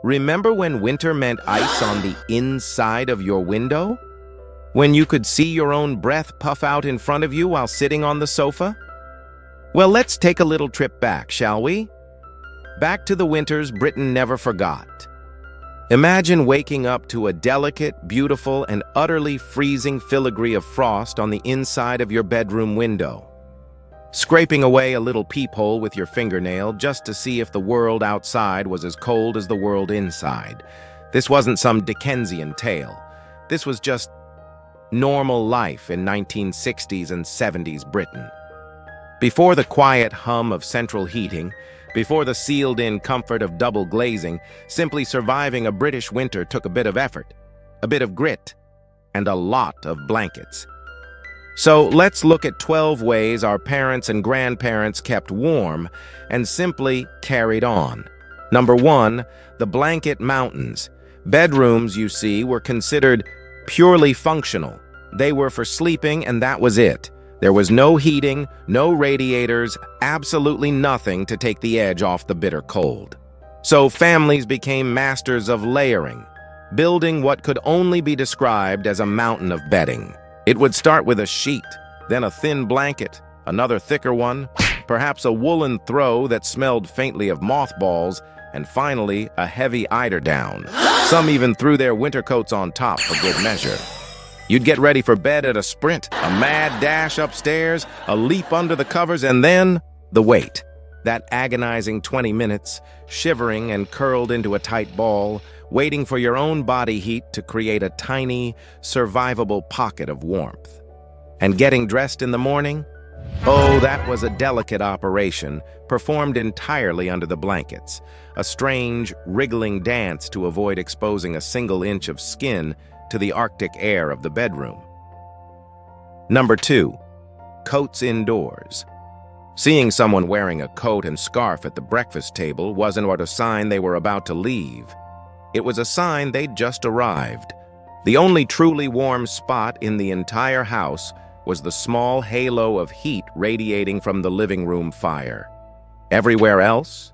Remember when winter meant ice on the inside of your window? When you could see your own breath puff out in front of you while sitting on the sofa? Well, let's take a little trip back, shall we? Back to the winters Britain never forgot. Imagine waking up to a delicate, beautiful, and utterly freezing filigree of frost on the inside of your bedroom window. Scraping away a little peephole with your fingernail just to see if the world outside was as cold as the world inside. This wasn't some Dickensian tale. This was just normal life in 1960s and 70s Britain. Before the quiet hum of central heating, before the sealed-in comfort of double glazing, simply surviving a British winter took a bit of effort, a bit of grit, and a lot of blankets. So let's look at 12 ways our parents and grandparents kept warm and simply carried on. Number 1, the blanket mountains. Bedrooms, you see, were considered purely functional. They were for sleeping, and that was it. There was no heating, no radiators, absolutely nothing to take the edge off the bitter cold. So families became masters of layering, building what could only be described as a mountain of bedding. It would start with a sheet, then a thin blanket, another thicker one, perhaps a woolen throw that smelled faintly of mothballs, and finally a heavy eiderdown. Some even threw their winter coats on top for good measure. You'd get ready for bed at a sprint, a mad dash upstairs, a leap under the covers, and then the wait. That agonizing 20 minutes, shivering and curled into a tight ball, waiting for your own body heat to create a tiny, survivable pocket of warmth. And getting dressed in the morning? Oh, that was a delicate operation, performed entirely under the blankets, a strange, wriggling dance to avoid exposing a single inch of skin to the Arctic air of the bedroom. Number 2, coats indoors. Seeing someone wearing a coat and scarf at the breakfast table wasn't what a sign they were about to leave. It was a sign they'd just arrived. The only truly warm spot in the entire house was the small halo of heat radiating from the living room fire. Everywhere else,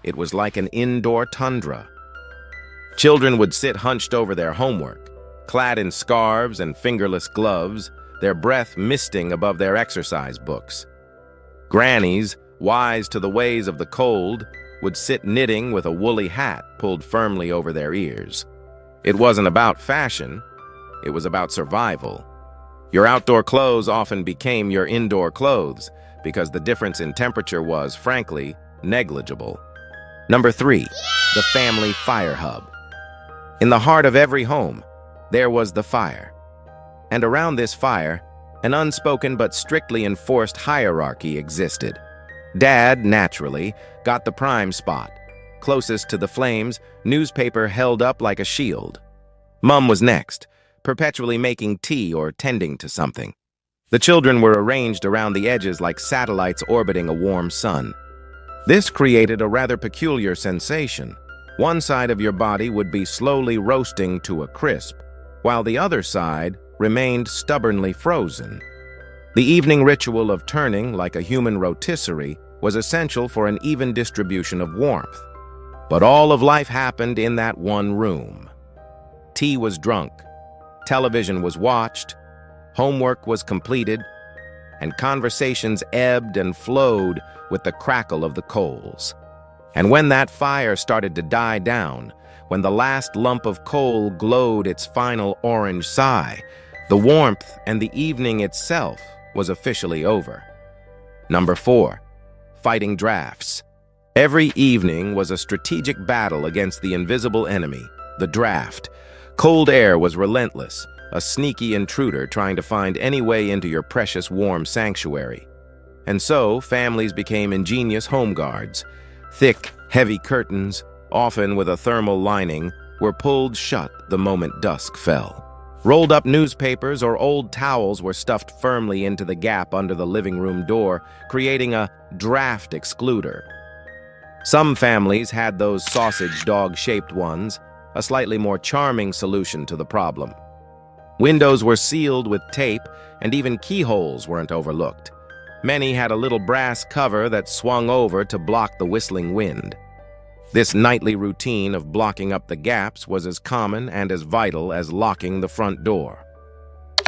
it was like an indoor tundra. Children would sit hunched over their homework, clad in scarves and fingerless gloves, their breath misting above their exercise books. Grannies, wise to the ways of the cold, would sit knitting with a woolly hat pulled firmly over their ears. It wasn't about fashion, it was about survival. Your outdoor clothes often became your indoor clothes because the difference in temperature was, frankly, negligible. Number 3, the family fire hub. In the heart of every home, there was the fire. And around this fire, an unspoken but strictly enforced hierarchy existed. Dad, naturally, got the prime spot. Closest to the flames, newspaper held up like a shield. Mum was next, perpetually making tea or tending to something. The children were arranged around the edges like satellites orbiting a warm sun. This created a rather peculiar sensation. One side of your body would be slowly roasting to a crisp, while the other side remained stubbornly frozen. The evening ritual of turning, like a human rotisserie, was essential for an even distribution of warmth. But all of life happened in that one room. Tea was drunk, television was watched, homework was completed, and conversations ebbed and flowed with the crackle of the coals. And when that fire started to die down, when the last lump of coal glowed its final orange sigh, the warmth and the evening itself was officially over. Number 4, fighting drafts. Every evening was a strategic battle against the invisible enemy, the draft. Cold air was relentless, a sneaky intruder trying to find any way into your precious warm sanctuary. And so, families became ingenious home guards. Thick, heavy curtains, often with a thermal lining, were pulled shut the moment dusk fell. Rolled-up newspapers or old towels were stuffed firmly into the gap under the living room door, creating a draft excluder. Some families had those sausage dog-shaped ones, a slightly more charming solution to the problem. Windows were sealed with tape, and even keyholes weren't overlooked. Many had a little brass cover that swung over to block the whistling wind. This nightly routine of blocking up the gaps was as common and as vital as locking the front door.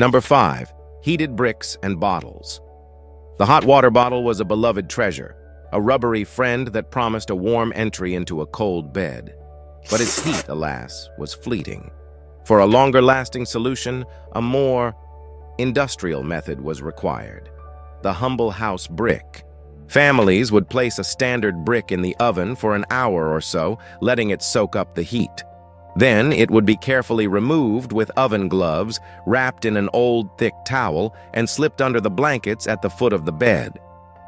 Number 5. Heated bricks and bottles. The hot water bottle was a beloved treasure, a rubbery friend that promised a warm entry into a cold bed. But its heat, alas, was fleeting. For a longer-lasting solution, a more industrial method was required: the humble house brick. Families would place a standard brick in the oven for an hour or so, letting it soak up the heat. Then it would be carefully removed with oven gloves, wrapped in an old thick towel, and slipped under the blankets at the foot of the bed.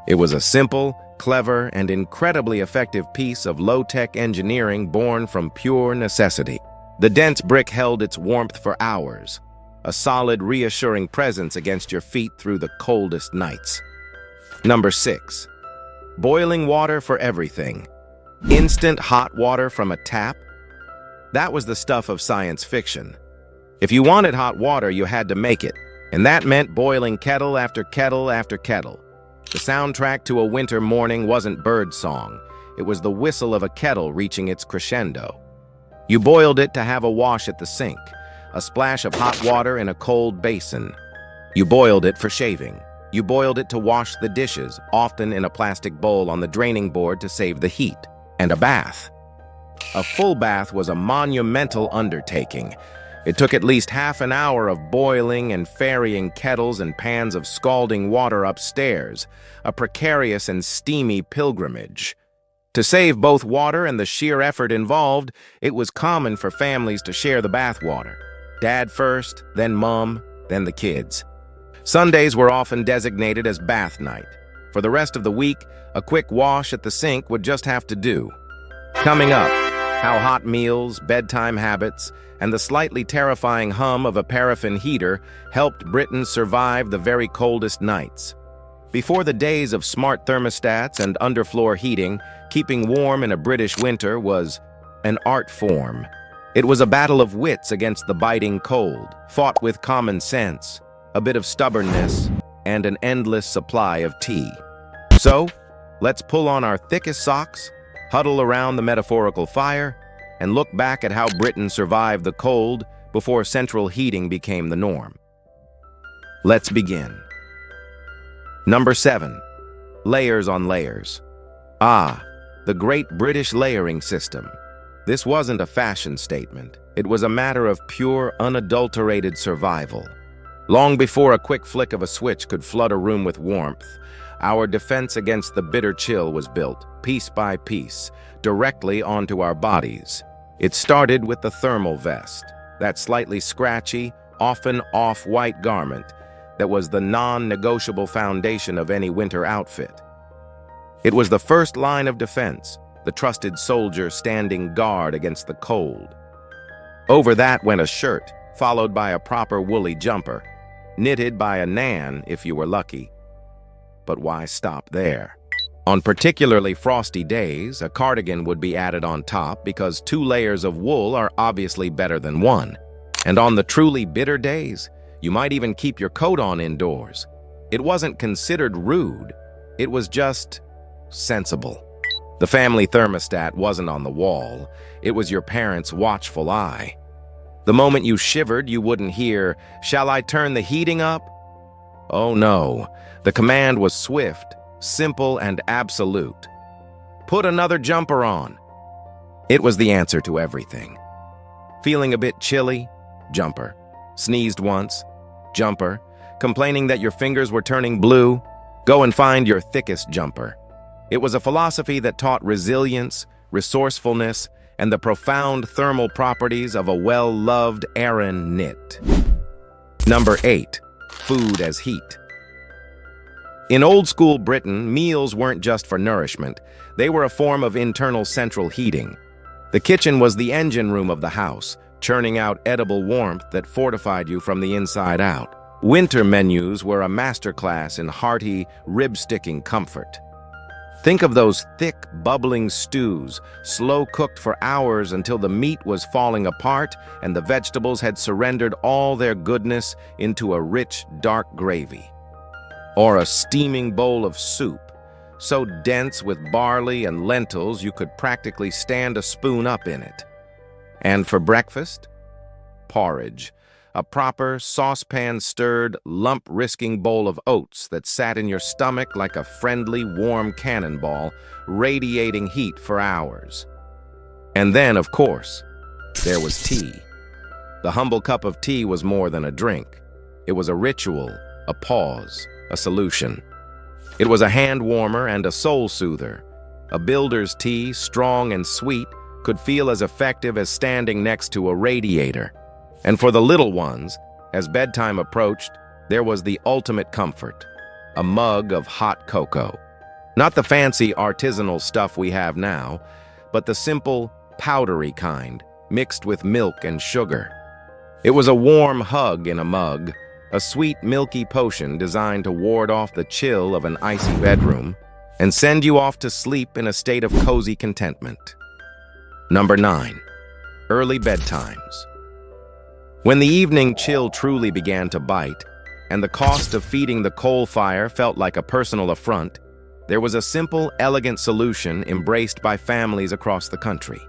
It was a simple, clever, and incredibly effective piece of low-tech engineering born from pure necessity. The dense brick held its warmth for hours, a solid, reassuring presence against your feet through the coldest nights. Number 6. Boiling water for everything. Instant hot water from a tap? That was the stuff of science fiction. If you wanted hot water, you had to make it, and that meant boiling kettle after kettle after kettle. The soundtrack to a winter morning wasn't birdsong. It was the whistle of a kettle reaching its crescendo. You boiled it to have a wash at the sink, a splash of hot water in a cold basin. You boiled it for shaving. You boiled it to wash the dishes, often in a plastic bowl on the draining board to save the heat. And a bath. A full bath was a monumental undertaking. It took at least half an hour of boiling and ferrying kettles and pans of scalding water upstairs, a precarious and steamy pilgrimage. To save both water and the sheer effort involved, it was common for families to share the bath water. Dad first, then Mom, then the kids. Sundays were often designated as bath night. For the rest of the week, a quick wash at the sink would just have to do. Coming up, how hot meals, bedtime habits, and the slightly terrifying hum of a paraffin heater helped Britons survive the very coldest nights. Before the days of smart thermostats and underfloor heating, keeping warm in a British winter was an art form. It was a battle of wits against the biting cold, fought with common sense, a bit of stubbornness, and an endless supply of tea. So, let's pull on our thickest socks, huddle around the metaphorical fire, and look back at how Britain survived the cold before central heating became the norm. Let's begin. Number 7. Layers on layers. Ah, the great British layering system. This wasn't a fashion statement. It was a matter of pure, unadulterated survival. Long before a quick flick of a switch could flood a room with warmth, our defense against the bitter chill was built, piece by piece, directly onto our bodies. It started with the thermal vest, that slightly scratchy, often off-white garment that was the non-negotiable foundation of any winter outfit. It was the first line of defense, the trusted soldier standing guard against the cold. Over that went a shirt, followed by a proper woolly jumper, knitted by a nan if you were lucky. But why stop there? On particularly frosty days, a cardigan would be added on top because 2 layers of wool are obviously better than 1. And on the truly bitter days, you might even keep your coat on indoors. It wasn't considered rude. It was just sensible. The family thermostat wasn't on the wall. It was your parents' watchful eye. The moment you shivered, you wouldn't hear, "Shall I turn the heating up?" Oh no, the command was swift, simple, and absolute. Put another jumper on. It was the answer to everything. Feeling a bit chilly? Jumper. Sneezed once? Jumper. Complaining that your fingers were turning blue? Go and find your thickest jumper. It was a philosophy that taught resilience, resourcefulness, and the profound thermal properties of a well-loved Aran knit. Number 8. Food as heat. In old-school Britain, meals weren't just for nourishment. They were a form of internal central heating. The kitchen was the engine room of the house, churning out edible warmth that fortified you from the inside out. Winter menus were a masterclass in hearty, rib-sticking comfort. Think of those thick, bubbling stews, slow-cooked for hours until the meat was falling apart and the vegetables had surrendered all their goodness into a rich, dark gravy. Or a steaming bowl of soup, so dense with barley and lentils you could practically stand a spoon up in it. And for breakfast, porridge, a proper saucepan-stirred, lump-risking bowl of oats that sat in your stomach like a friendly, warm cannonball, radiating heat for hours. And then, of course, there was tea. The humble cup of tea was more than a drink. It was a ritual, a pause, a solution. It was a hand warmer and a soul soother. A builder's tea, strong and sweet, could feel as effective as standing next to a radiator. And for the little ones, as bedtime approached, there was the ultimate comfort, a mug of hot cocoa. Not the fancy artisanal stuff we have now, but the simple, powdery kind, mixed with milk and sugar. It was a warm hug in a mug, a sweet, milky potion designed to ward off the chill of an icy bedroom and send you off to sleep in a state of cozy contentment. Number 9. Early bedtimes. When the evening chill truly began to bite, and the cost of feeding the coal fire felt like a personal affront, there was a simple, elegant solution embraced by families across the country.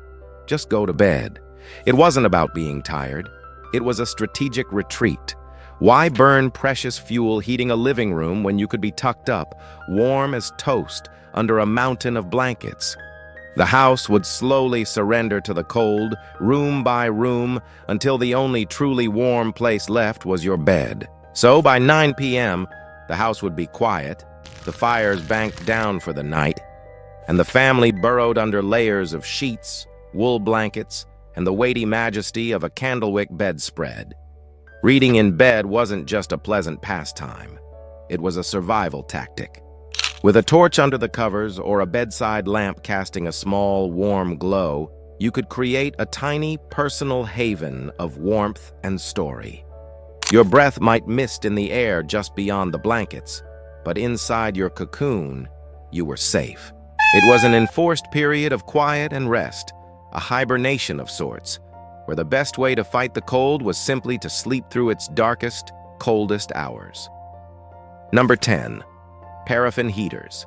Just go to bed. It wasn't about being tired. It was a strategic retreat. Why burn precious fuel heating a living room when you could be tucked up, warm as toast, under a mountain of blankets? The house would slowly surrender to the cold, room by room, until the only truly warm place left was your bed. So by 9 p.m., the house would be quiet, the fires banked down for the night, and the family burrowed under layers of sheets, wool blankets, and the weighty majesty of a candlewick bedspread. Reading in bed wasn't just a pleasant pastime. It was a survival tactic. With a torch under the covers or a bedside lamp casting a small, warm glow, you could create a tiny, personal haven of warmth and story. Your breath might mist in the air just beyond the blankets, but inside your cocoon, you were safe. It was an enforced period of quiet and rest, a hibernation of sorts, where the best way to fight the cold was simply to sleep through its darkest, coldest hours. Number 10. Paraffin heaters.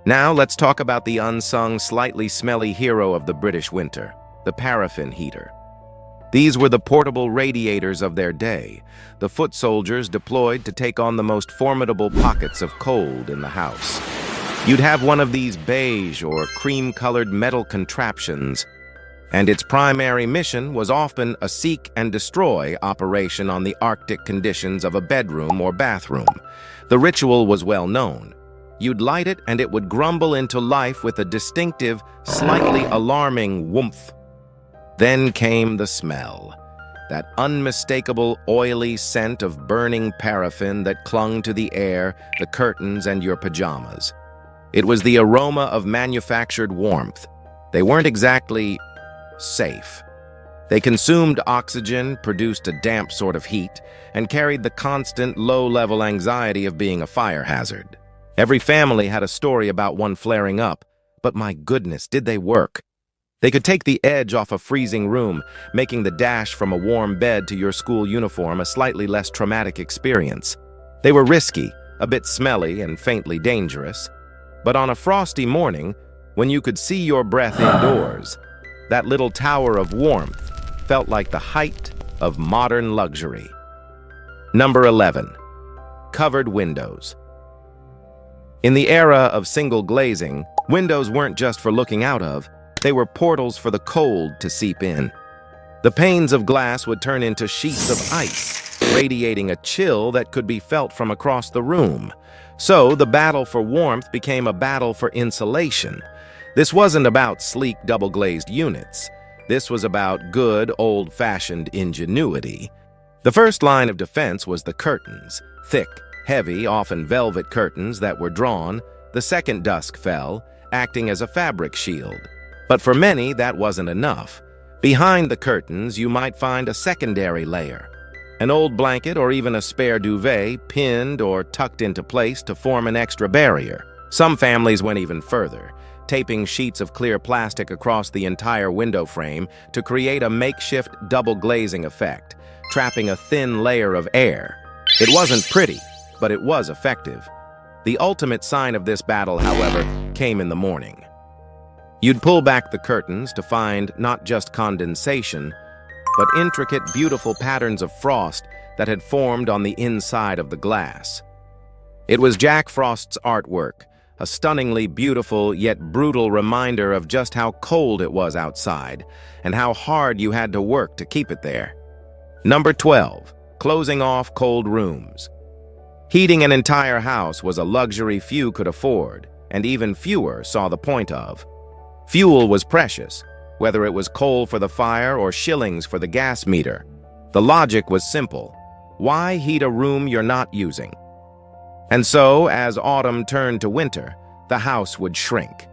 Now let's talk about the unsung, slightly smelly hero of the British winter, the paraffin heater. These were the portable radiators of their day, the foot soldiers deployed to take on the most formidable pockets of cold in the house. You'd have one of these beige or cream-colored metal contraptions, and its primary mission was often a seek and destroy operation on the Arctic conditions of a bedroom or bathroom. The ritual was well known. You'd light it and it would grumble into life with a distinctive, slightly alarming whoomph. Then came the smell, that unmistakable oily scent of burning paraffin that clung to the air, the curtains, and your pajamas. It was the aroma of manufactured warmth. They weren't exactly safe. They consumed oxygen, produced a damp sort of heat, and carried the constant, low-level anxiety of being a fire hazard. Every family had a story about one flaring up, but my goodness, did they work? They could take the edge off a freezing room, making the dash from a warm bed to your school uniform a slightly less traumatic experience. They were risky, a bit smelly, and faintly dangerous. But on a frosty morning, when you could see your breath indoors, that little tower of warmth felt like the height of modern luxury. Number 11. Covered windows. In the era of single glazing, windows weren't just for looking out of, they were portals for the cold to seep in. The panes of glass would turn into sheets of ice, radiating a chill that could be felt from across the room. So the battle for warmth became a battle for insulation. This wasn't about sleek double-glazed units. This was about good, old-fashioned ingenuity. The first line of defense was the curtains, thick, heavy, often velvet curtains that were drawn. The second dusk fell, acting as a fabric shield. But for many, that wasn't enough. Behind the curtains, you might find a secondary layer, an old blanket or even a spare duvet pinned or tucked into place to form an extra barrier. Some families went even further, taping sheets of clear plastic across the entire window frame to create a makeshift double glazing effect, trapping a thin layer of air. It wasn't pretty, but it was effective. The ultimate sign of this battle, however, came in the morning. You'd pull back the curtains to find not just condensation, but intricate, beautiful patterns of frost that had formed on the inside of the glass. It was Jack Frost's artwork, a stunningly beautiful yet brutal reminder of just how cold it was outside and how hard you had to work to keep it there. Number 12. Closing off cold rooms. Heating an entire house was a luxury few could afford, and even fewer saw the point of. Fuel was precious, whether it was coal for the fire or shillings for the gas meter. The logic was simple. Why heat a room you're not using? And so, as autumn turned to winter, the house would shrink.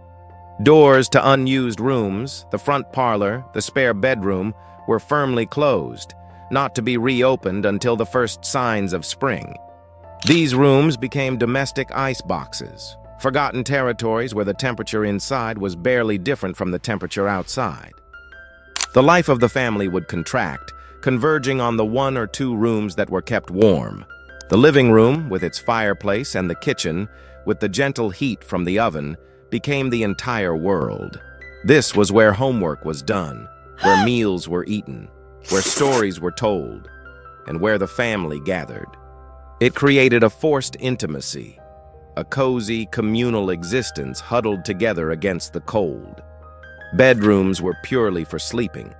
Doors to unused rooms, the front parlor, the spare bedroom, were firmly closed, not to be reopened until the first signs of spring. These rooms became domestic ice boxes, forgotten territories where the temperature inside was barely different from the temperature outside. The life of the family would contract, converging on the 1 or 2 rooms that were kept warm. The living room, with its fireplace, and the kitchen, with the gentle heat from the oven, became the entire world. This was where homework was done, where meals were eaten, where stories were told, and where the family gathered. It created a forced intimacy, a cozy, communal existence huddled together against the cold. Bedrooms were purely for sleeping,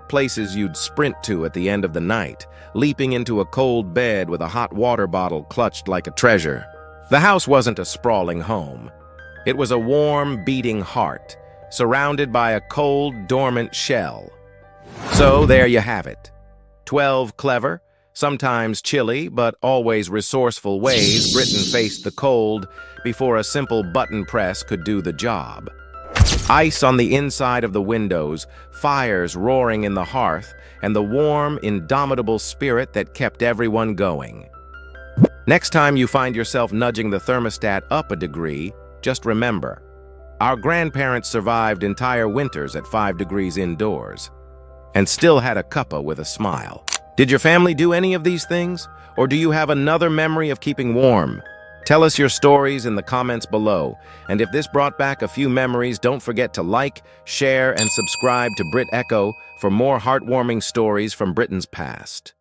places you'd sprint to at the end of the night, leaping into a cold bed with a hot water bottle clutched like a treasure. The house wasn't a sprawling home. It was a warm, beating heart, surrounded by a cold, dormant shell. So there you have it. 12 clever, sometimes chilly, but always resourceful ways Britain faced the cold before a simple button press could do the job. Ice on the inside of the windows, fires roaring in the hearth, and the warm, indomitable spirit that kept everyone going. Next time you find yourself nudging the thermostat up a degree, just remember, our grandparents survived entire winters at 5 degrees indoors and still had a cuppa with a smile. Did your family do any of these things? Or do you have another memory of keeping warm? Tell us your stories in the comments below. And if this brought back a few memories, don't forget to like, share, and subscribe to BritEcho for more heartwarming stories from Britain's past.